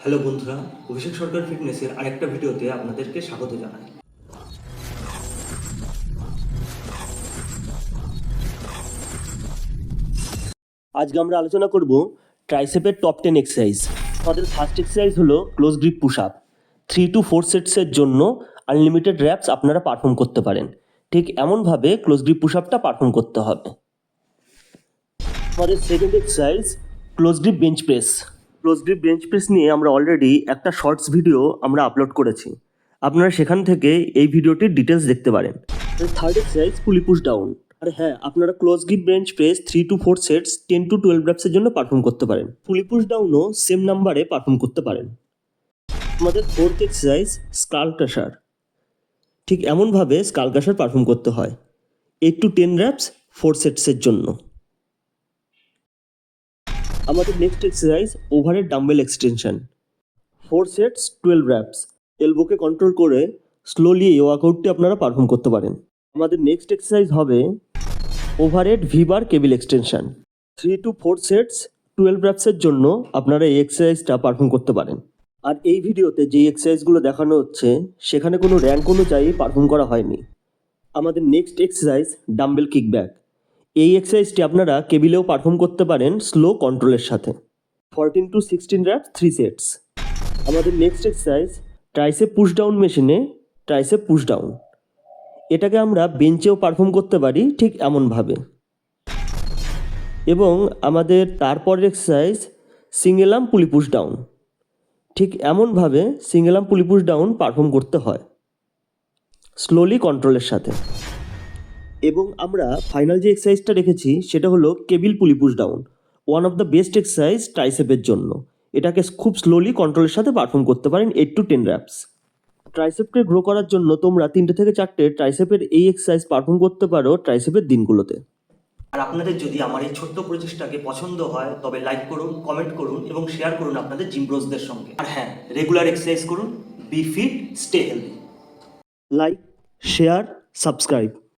Hello বন্ধুরা, অভিষেক সরকার ফিটনেসের আরেকটা ভিডিওতে আপনাদেরকে স্বাগত জানাই। আজকে আমরা আলোচনা করব ট্রাইসেপের টপ 10 এক্সারসাইজ। আমাদের ফার্স্ট এক্সারসাইজ হলো close grip push up. 3 to 4 সেটসের জন্য আনলিমিটেড র্যাপস আপনারা পারফর্ম করতে পারেন। ঠিক এমনভাবে ক্লোজ গ্রিপ পুশ আপটা পারফর্ম করতে হবে। আমাদের second exercise close grip bench press. Close grip bench press নিয়ে আমরা অলরেডি একটা শর্টস ভিডিও আমরা আপলোড করেছি, আপনারা সেখান থেকে এই ভিডিওটির ডিটেলস দেখতে পারেন। Third exercise pulley push down. আর হ্যাঁ, আপনারা close grip bench press 3 to 4 sets 10 to 12 র্যাপসের জন্য পারফর্ম করতে পারেন। পুলি পুশ ডাউনও সেম নাম্বারে পারফর্ম করতে পারেন। আমাদের ফোর্থ এক্সারসাইজ স্কাল ক্রাশার। ঠিক এমনভাবে স্কাল ক্রাশার পারফর্ম করতে হয় 8 to 10 র্যাপস 4 সেটসের জন্য। আমাদের next exercise overhead dumbbell extension. 4 sets 12 reps. এলবোকে কন্ট্রোল করে স্লোলি এই ওয়ার্কআউটটি আপনারা পারফর্ম করতে পারেন। আমাদের নেক্সট এক্সারসাইজ হবে overhead V bar cable extension. 3 to 4 sets 12 র্যাপসের জন্য আপনারা এই এক্সারসাইজটা পারফর্ম করতে পারেন। আর এই ভিডিওতে যে এক্সারসাইজগুলো দেখানো হচ্ছে সেখানে কোনো র্যাঙ্ক অনুযায়ী পারফর্ম করা হয়নি। আমাদের নেক্সট এক্সারসাইজ ডাম্বেল কিকব্যাক। এই এক্সারসাইজটি আপনারা কেবিলেও পারফর্ম করতে পারেন স্লো কন্ট্রোলের সাথে। 14 to 16 র্যাপস 3 সেটস। আমাদের next exercise tricep push down মেশিনে ট্রাইসেপ পুশ ডাউন। এটাকে আমরা বেঞ্চেও পারফর্ম করতে পারি ঠিক এমনভাবে। এবং আমাদের তারপরের এক্সারসাইজ সিঙ্গেল আর্ম পুলি পুশ ডাউন। ঠিক এমনভাবে সিঙ্গেল আর্ম পুলি পুশ ডাউন পারফর্ম করতে হয় স্লোলি কন্ট্রোলের সাথে। এবং আমরা ফাইনাল যে এক্সারসাইজটা রেখেছি সেটা হলো cable pulley push down. One of the best exercise ট্রাইসেপের জন্য। এটাকে খুব স্লোলি কন্ট্রোলের সাথে পারফর্ম করতে পারেন 8 to 10 র্যাপস। ট্রাইসেপকে গ্রো করার জন্য তোমরা 3 থেকে 4 ট্রাইসেপের এই এক্সারসাইজ পারফর্ম করতে পারো ট্রাইসেপের দিনগুলোতে। আর আপনাদের যদি আমার এই ছোট্ট প্রচেষ্টাকে পছন্দ হয় তবে লাইক করুন, কমেন্ট করুন এবং শেয়ার করুন আপনাদের জিম ব্রোসদের সঙ্গে। আর হ্যাঁ, রেগুলার এক্সারসাইজ করুন, be fit, stay healthy. Like, share, subscribe.